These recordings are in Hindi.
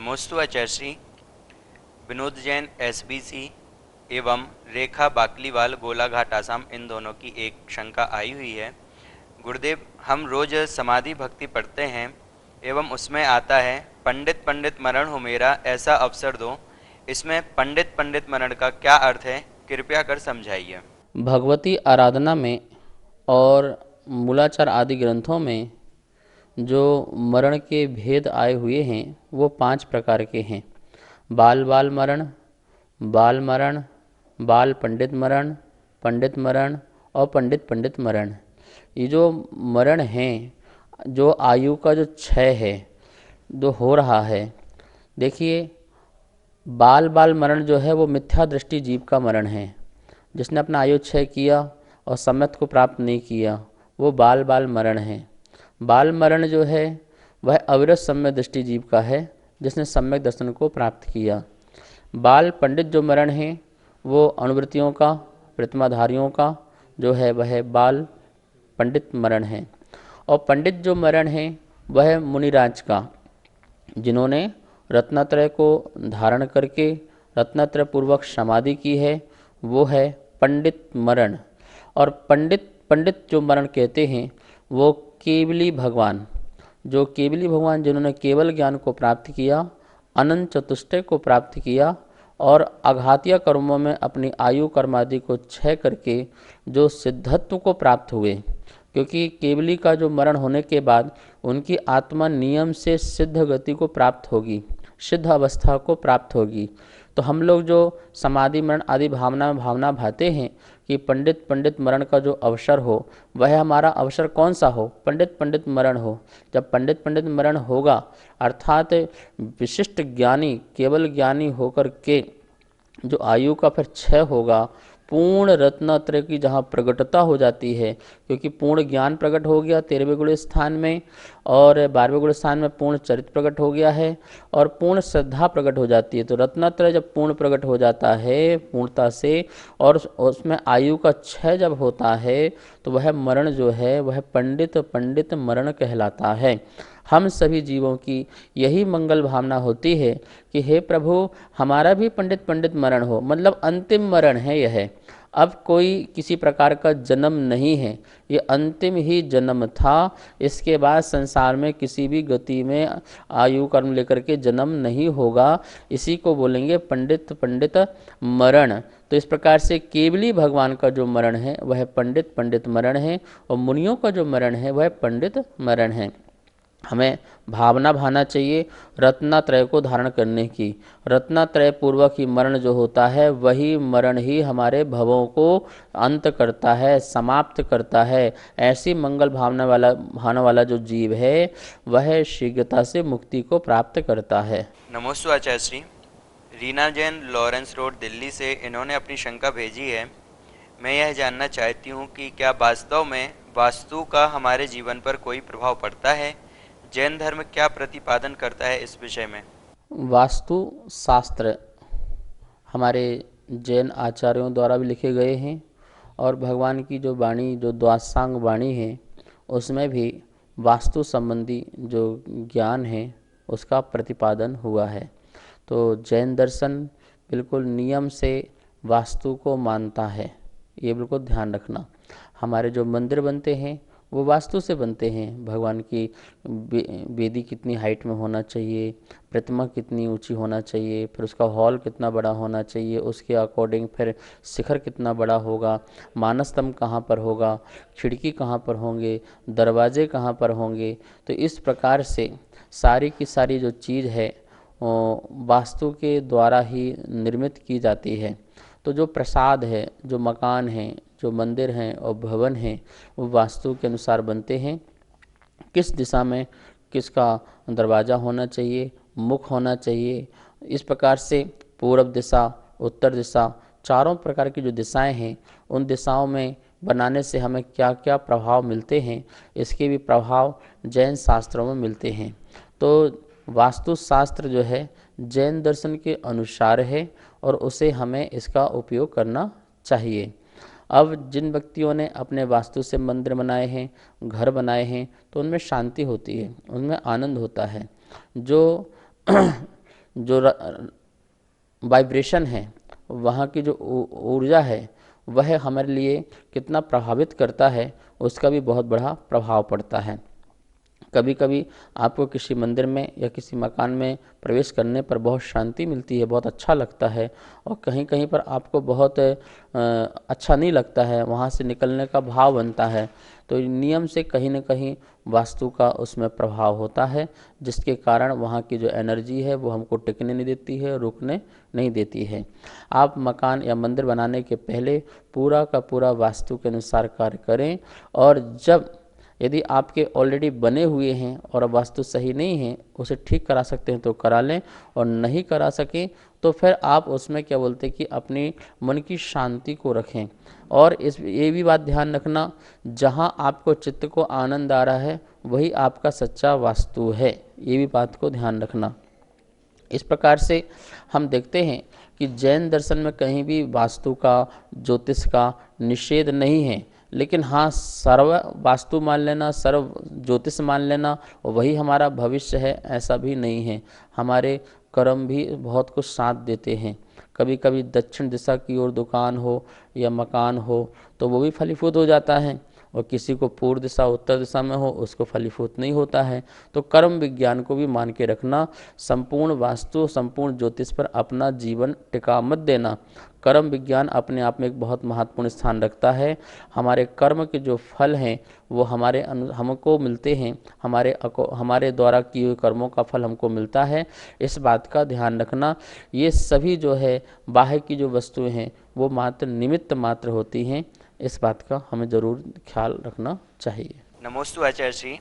नमोस्तु आचार्य विनोद जैन एसबीसी एवं रेखा बाकलीवाल गोलाघाट आसाम, इन दोनों की एक शंका आई हुई है। गुरुदेव, हम रोज समाधि भक्ति पढ़ते हैं एवं उसमें आता है पंडित पंडित मरण हो मेरा ऐसा अवसर दो। इसमें पंडित पंडित मरण का क्या अर्थ है, कृपया कर समझाइए। भगवती आराधना में और मूलाचार आदि ग्रंथों में जो मरण के भेद आए हुए हैं वो 5 प्रकार के हैं। बाल बाल मरण, बाल मरण, बाल पंडित मरण, पंडित मरण और पंडित पंडित मरण। ये जो मरण हैं, जो आयु का जो क्षय है जो हो रहा है, देखिए बाल बाल मरण जो है वो मिथ्या दृष्टि जीव का मरण है। जिसने अपना आयु क्षय किया और सम्यक को प्राप्त नहीं किया वो बाल बाल मरण है। बाल मरण जो है वह अविरत सम्यक दृष्टि जीव का है जिसने सम्यक दर्शन को प्राप्त किया। बाल पंडित जो मरण है वो अनुवृत्तियों का, प्रतिमाधारियों का जो है वह बाल पंडित मरण है। और पंडित जो मरण है वह मुनिराज का, जिन्होंने रत्नत्रय को धारण करके रत्नत्रय पूर्वक समाधि की है, वो है पंडित मरण। और पंडित पंडित जो मरण कहते हैं वो केवली भगवान, जो केवली भगवान जिन्होंने केवल ज्ञान को प्राप्त किया, अनंत चतुष्टय को प्राप्त किया और आघातीय कर्मों में अपनी आयु कर्मादि को क्षय करके जो सिद्धत्व को प्राप्त हुए। क्योंकि केवली का जो मरण होने के बाद उनकी आत्मा नियम से सिद्ध गति को प्राप्त होगी, सिद्ध अवस्था को प्राप्त होगी। तो हम लोग जो समाधि मरण आदि भावना में भावना भाते हैं कि पंडित पंडित मरण का जो अवसर हो, वह हमारा अवसर कौन सा हो? पंडित पंडित मरण हो। जब पंडित पंडित मरण होगा अर्थात विशिष्ट ज्ञानी केवल ज्ञानी होकर के जो आयु का फिर क्षय होगा, पूर्ण रत्नत्रय की जहाँ प्रगटता हो जाती है, क्योंकि पूर्ण ज्ञान प्रकट हो गया 13वें गुण स्थान में और 12वें गुण स्थान में पूर्ण चरित्र प्रकट हो गया है और पूर्ण श्रद्धा प्रकट हो जाती है। तो रत्नत्रय जब पूर्ण प्रकट हो जाता है पूर्णता से और उसमें आयु का क्षय जब होता है तो वह मरण जो है वह पंडित पंडित मरण कहलाता है। हम सभी जीवों की यही मंगल भावना होती है कि हे प्रभु हमारा भी पंडित पंडित मरण हो, मतलब अंतिम मरण है यह। अब कोई किसी प्रकार का जन्म नहीं है, ये अंतिम ही जन्म था। इसके बाद संसार में किसी भी गति में आयु कर्म लेकर के जन्म नहीं होगा। इसी को बोलेंगे पंडित पंडित मरण। तो इस प्रकार से केवली भगवान का जो मरण है वह पंडित पंडित मरण है और मुनियों का जो मरण है वह पंडित मरण है। हमें भावना भाना चाहिए रत्नत्रय को धारण करने की। रत्नत्रय पूर्वक ही मरण जो होता है वही मरण ही हमारे भवों को अंत करता है, समाप्त करता है। ऐसी मंगल भावना वाला जो जीव है वह शीघ्रता से मुक्ति को प्राप्त करता है। नमोस्तु आचार्य। रीना जैन, लॉरेंस रोड, दिल्ली से इन्होंने अपनी शंका भेजी है। मैं यह जानना चाहती हूँ कि क्या वास्तव में वास्तु का हमारे जीवन पर कोई प्रभाव पड़ता है? जैन धर्म क्या प्रतिपादन करता है इस विषय में? वास्तु शास्त्र हमारे जैन आचार्यों द्वारा भी लिखे गए हैं और भगवान की जो वाणी जो द्वादशांग वाणी है उसमें भी वास्तु संबंधी जो ज्ञान है उसका प्रतिपादन हुआ है। तो जैन दर्शन बिल्कुल नियम से वास्तु को मानता है, ये बिल्कुल ध्यान रखना। हमारे जो मंदिर बनते हैं वो वास्तु से बनते हैं। भगवान की वेदी कितनी हाइट में होना चाहिए, प्रतिमा कितनी ऊंची होना चाहिए, फिर उसका हॉल कितना बड़ा होना चाहिए, उसके अकॉर्डिंग फिर शिखर कितना बड़ा होगा, मानस स्तंभ कहाँ पर होगा, खिड़की कहाँ पर होंगे, दरवाजे कहाँ पर होंगे। तो इस प्रकार से सारी की सारी जो चीज़ है वास्तु के द्वारा ही निर्मित की जाती है। तो जो प्रसाद है, जो मकान है, जो मंदिर हैं और भवन हैं वो वास्तु के अनुसार बनते हैं। किस दिशा में किसका दरवाज़ा होना चाहिए, मुख होना चाहिए, इस प्रकार से पूर्व दिशा, उत्तर दिशा, चारों प्रकार की जो दिशाएं हैं उन दिशाओं में बनाने से हमें क्या क्या प्रभाव मिलते हैं, इसके भी प्रभाव जैन शास्त्रों में मिलते हैं। तो वास्तु शास्त्र जो है जैन दर्शन के अनुसार है और उसे हमें इसका उपयोग करना चाहिए। अब जिन व्यक्तियों ने अपने वास्तु से मंदिर बनाए हैं, घर बनाए हैं, तो उनमें शांति होती है, उनमें आनंद होता है। जो जो वाइब्रेशन है, वहाँ की जो ऊर्जा है, वह हमारे लिए कितना प्रभावित करता है, उसका भी बहुत बड़ा प्रभाव पड़ता है। कभी कभी आपको किसी मंदिर में या किसी मकान में प्रवेश करने पर बहुत शांति मिलती है, बहुत अच्छा लगता है, और कहीं कहीं पर आपको बहुत अच्छा नहीं लगता है, वहाँ से निकलने का भाव बनता है। तो नियम से कहीं न कहीं वास्तु का उसमें प्रभाव होता है, जिसके कारण वहाँ की जो एनर्जी है वो हमको टिकने नहीं देती है, रुकने नहीं देती है। आप मकान या मंदिर बनाने के पहले पूरा का पूरा वास्तु के अनुसार कार्य करें, और जब यदि आपके ऑलरेडी बने हुए हैं और वास्तु सही नहीं है, उसे ठीक करा सकते हैं तो करा लें, और नहीं करा सकें तो फिर आप उसमें क्या बोलते हैं कि अपनी मन की शांति को रखें। और ये भी बात ध्यान रखना, जहाँ आपको चित्त को आनंद आ रहा है वही आपका सच्चा वास्तु है, ये भी बात को ध्यान रखना। इस प्रकार से हम देखते हैं कि जैन दर्शन में कहीं भी वास्तु का, ज्योतिष का निषेध नहीं है, लेकिन हाँ, सर्व वास्तु मान लेना, सर्व ज्योतिष मान लेना वही हमारा भविष्य है, ऐसा भी नहीं है। हमारे कर्म भी बहुत कुछ साथ देते हैं। कभी कभी दक्षिण दिशा की ओर दुकान हो या मकान हो तो वो भी फलीभूत हो जाता है, और किसी को पूर्व दिशा, उत्तर दिशा में हो, उसको फलीभूत नहीं होता है। तो कर्म विज्ञान को भी मान के रखना, संपूर्ण वास्तु, संपूर्ण ज्योतिष पर अपना जीवन टिका मत देना। कर्म विज्ञान अपने आप में एक बहुत महत्वपूर्ण स्थान रखता है। हमारे कर्म के जो फल हैं वो हमको मिलते हैं, हमारे द्वारा किए हुए कर्मों का फल हमको मिलता है। इस बात का ध्यान रखना। ये सभी जो है बाहर की जो वस्तुएं हैं वो मात्र निमित्त मात्र होती हैं, इस बात का हमें ज़रूर ख्याल रखना चाहिए। नमोस्तु आचार्य श्री।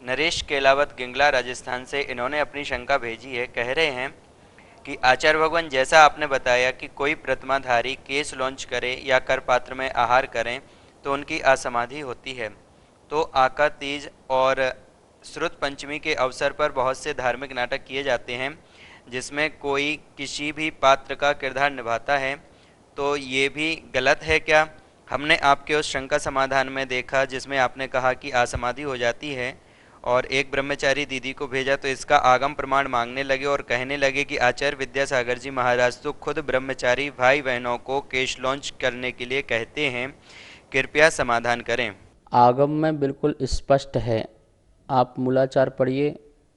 नरेश केलावत गिंगला राजस्थान से, इन्होंने अपनी शंका भेजी है। कह रहे हैं कि आचार्य भगवान, जैसा आपने बताया कि कोई प्रतिमाधारी केस लॉन्च करे या कर पात्र में आहार करें तो उनकी असमाधि होती है, तो आका तीज और श्रुत पंचमी के अवसर पर बहुत से धार्मिक नाटक किए जाते हैं जिसमें कोई किसी भी पात्र का किरदार निभाता है, तो ये भी गलत है क्या? हमने आपके उस शंका समाधान में देखा जिसमें आपने कहा कि असमाधि हो जाती है, और एक ब्रह्मचारी दीदी को भेजा तो इसका आगम प्रमाण मांगने लगे और कहने लगे कि आचार्य विद्यासागर जी महाराज तो खुद ब्रह्मचारी भाई बहनों को केश लॉन्च करने के लिए कहते हैं, कृपया समाधान करें। आगम में बिल्कुल स्पष्ट है। आप मूलाचार पढ़िए,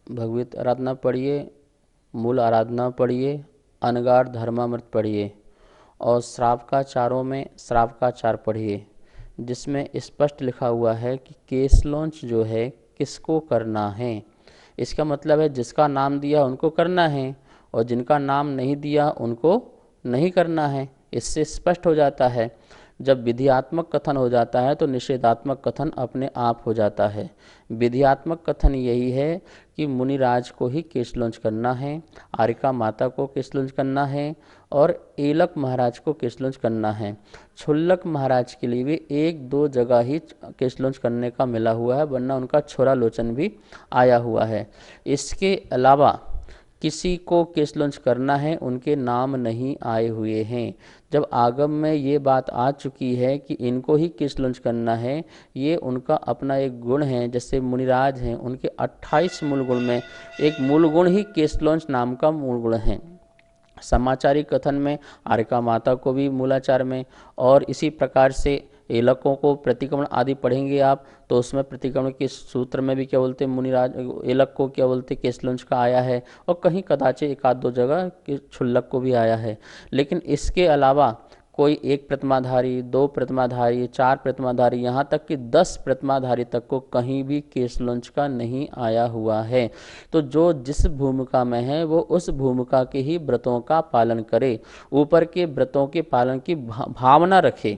भगवत आराधना पढ़िए, मूल आराधना पढ़िए, अनगार धर्मामृत पढ़िए, और श्रावकाचारों में श्रावकाचार पढ़िए, जिसमें स्पष्ट लिखा हुआ है कि केस लॉन्च जो है किसको करना है। इसका मतलब है जिसका नाम दिया उनको करना है, और जिनका नाम नहीं दिया उनको नहीं करना है। इससे स्पष्ट हो जाता है। जब विधियात्मक कथन हो जाता है तो निषेधात्मक कथन अपने आप हो जाता है। विधियात्मक कथन यही है कि मुनिराज को ही केश लॉन्च करना है, आरिका माता को केश लॉन्च करना है, और एलक महाराज को केश लॉन्च करना है। छुल्लक महाराज के लिए भी एक दो जगह ही केश लॉन्च करने का मिला हुआ है, वरना उनका छोरा लोचन भी आया हुआ है। इसके अलावा किसी को केस लॉन्च करना है, उनके नाम नहीं आए हुए हैं। जब आगम में ये बात आ चुकी है कि इनको ही केस लॉन्च करना है, ये उनका अपना एक गुण है। जैसे मुनिराज हैं, उनके 28 मूल गुण में एक मूल गुण ही केस लॉन्च नाम का मूल गुण है। समाचारी कथन में आरिका माता को भी मूलाचार में, और इसी प्रकार से एलकों को प्रतिक्रमण आदि पढ़ेंगे आप तो उसमें प्रतिक्रमण के सूत्र में भी क्या बोलते हैं, मुनिराज एलक को क्या बोलते हैं, केस लॉन्च का आया है, और कहीं कदाचित एक आध दो जगह के छुल्लक को भी आया है। लेकिन इसके अलावा कोई एक प्रतिमाधारी, दो प्रतिमाधारी, चार प्रतिमाधारी, यहाँ तक कि 10 प्रतिमाधारी तक को कहीं भी केस लॉन्च का नहीं आया हुआ है। तो जो जिस भूमिका में है वो उस भूमिका के ही व्रतों का पालन करे, ऊपर के व्रतों के पालन की भावना रखे,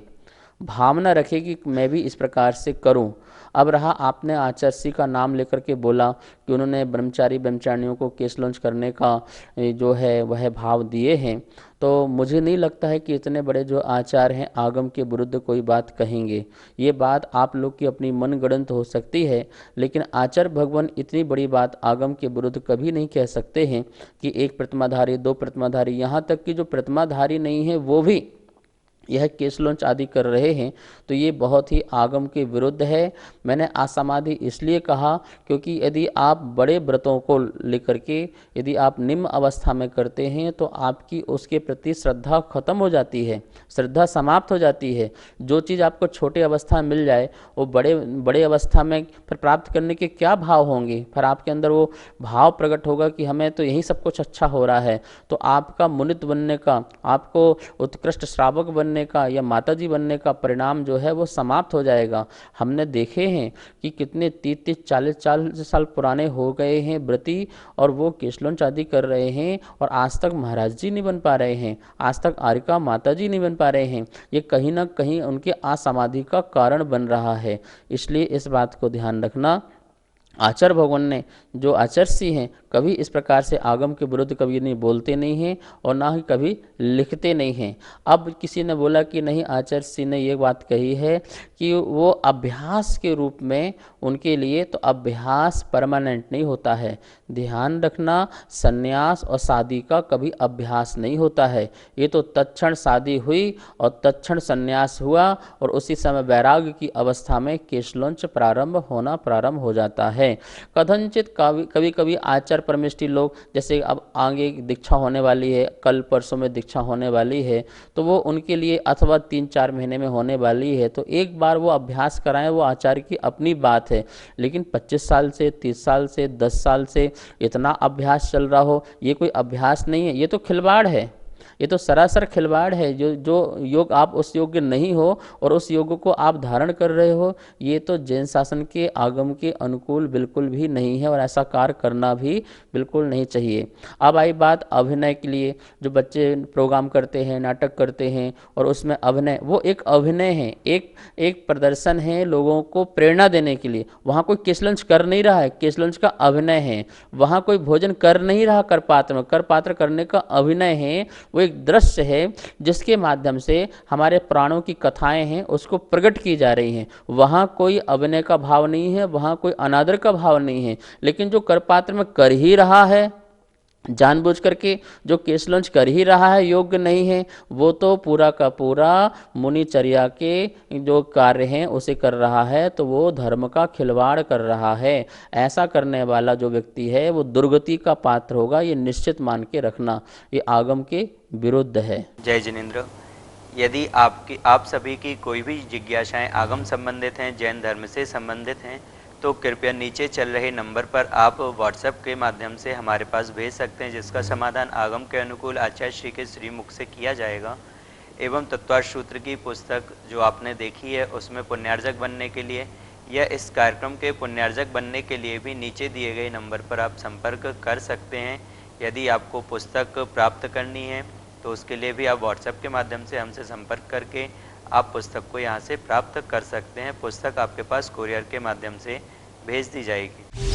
भावना रखे कि मैं भी इस प्रकार से करूं। अब रहा, आपने आचार्य का नाम लेकर के बोला कि उन्होंने ब्रह्मचारी ब्रह्मचारिणियों को केस लॉन्च करने का जो है वह भाव दिए हैं, तो मुझे नहीं लगता है कि इतने बड़े जो आचार्य हैं आगम के विरुद्ध कोई बात कहेंगे। ये बात आप लोग की अपनी मनगढ़ंत हो सकती है, लेकिन आचार्य भगवान इतनी बड़ी बात आगम के विरुद्ध कभी नहीं कह सकते हैं कि एक प्रतिमाधारी, दो प्रतिमाधारी, यहाँ तक कि जो प्रतिमाधारी नहीं है वो भी यह केस लॉन्च आदि कर रहे हैं तो ये बहुत ही आगम के विरुद्ध है। मैंने असमाधि इसलिए कहा क्योंकि यदि आप बड़े व्रतों को लेकर के यदि आप निम्न अवस्था में करते हैं तो आपकी उसके प्रति श्रद्धा खत्म हो जाती है, श्रद्धा समाप्त हो जाती है। जो चीज़ आपको छोटे अवस्था में मिल जाए वो बड़े बड़े अवस्था में फिर प्राप्त करने के क्या भाव होंगे, फिर आपके अंदर वो भाव प्रकट होगा कि हमें तो यही सब कुछ अच्छा हो रहा है। तो आपका मुनित बनने का, आपको उत्कृष्ट श्रावक बनने का या माताजी बनने का परिणाम जो है वो समाप्त हो जाएगा। हमने देखे हैं कि कितने 30-30 40-40 साल पुराने हो गए हैं व्रती और वो केशलोंच आदि कर रहे हैं और आज तक महाराज जी नहीं बन पा रहे हैं, आज तक आरिका माताजी नहीं बन पा रहे हैं। ये कहीं ना कहीं उनके असमाधि का कारण बन रहा है। इसलिए इस बात को ध्यान रखना। आचार्य भगवान ने जो आचार्य हैं कभी इस प्रकार से आगम के विरुद्ध कभी नहीं बोलते नहीं हैं और ना ही कभी लिखते नहीं हैं। अब किसी ने बोला कि नहीं, आचार्य ने ये बात कही है कि वो अभ्यास के रूप में उनके लिए, तो अभ्यास परमानेंट नहीं होता है। ध्यान रखना, संन्यास और शादी का कभी अभ्यास नहीं होता है। ये तो तत्क्षण शादी हुई और तत्क्षण संन्यास हुआ और उसी समय वैराग्य की अवस्था में केशलोंच प्रारंभ हो जाता है। कथनचित कभी कभी आचार्य परमेष्ठी लोग, जैसे अब आगे दीक्षा होने वाली है, कल परसों में दीक्षा होने वाली है, तो वो उनके लिए अथवा 3-4 महीने में होने वाली है, तो एक बार वो अभ्यास कराएं, वो आचार्य की अपनी बात है। लेकिन 25 साल से, 30 साल से, 10 साल से इतना अभ्यास चल रहा हो, ये कोई अभ्यास नहीं है, ये तो खिलवाड़ है, ये तो सरासर खिलवाड़ है। जो योग आप उस योग्य नहीं हो और उस योग को आप धारण कर रहे हो, ये तो जैन शासन के आगम के अनुकूल बिल्कुल भी नहीं है और ऐसा कार्य करना भी बिल्कुल नहीं चाहिए। अब आई बात अभिनय के लिए, जो बच्चे प्रोग्राम करते हैं, नाटक करते हैं और उसमें अभिनय, वो एक अभिनय है, एक प्रदर्शन है लोगों को प्रेरणा देने के लिए। वहाँ कोई केशलंच कर नहीं रहा है, केशलंच का अभिनय है। वहाँ कोई भोजन कर नहीं रहा करपात्र में, करपात्र करने का अभिनय है। वो एक दृश्य है जिसके माध्यम से हमारे प्राणों की कथाएं हैं उसको प्रकट की जा रही हैं। वहाँ कोई अभिनय का भाव नहीं है, वहाँ कोई अनादर का भाव नहीं है। लेकिन जो करपात्र में कर ही रहा है, जानबूझ करके जो केशलंच कर ही रहा है, योग्य नहीं है, वो तो पूरा का पूरा मुनिचर्या के जो कार्य हैं उसे कर रहा है, तो वो धर्म का खिलवाड़ कर रहा है। ऐसा करने वाला जो व्यक्ति है वो दुर्गति का पात्र होगा, ये निश्चित मान के रखना। ये आगम के विरुद्ध है। जय जिनेन्द्र। यदि आप सभी की कोई भी जिज्ञासाएं आगम संबंधित हैं, जैन धर्म से संबंधित हैं, तो कृपया नीचे चल रहे नंबर पर आप व्हाट्सएप के माध्यम से हमारे पास भेज सकते हैं, जिसका समाधान आगम के अनुकूल आचार्य श्री के श्रीमुख से किया जाएगा। एवं तत्वार्थ सूत्र की पुस्तक जो आपने देखी है, उसमें पुण्यार्जक बनने के लिए या इस कार्यक्रम के पुण्यार्जक बनने के लिए भी नीचे दिए गए नंबर पर आप संपर्क कर सकते हैं। यदि आपको पुस्तक प्राप्त करनी है तो उसके लिए भी आप व्हाट्सएप के माध्यम से हमसे संपर्क करके आप पुस्तक को यहाँ से प्राप्त कर सकते हैं। पुस्तक आपके पास कुरियर के माध्यम से भेज दी जाएगी।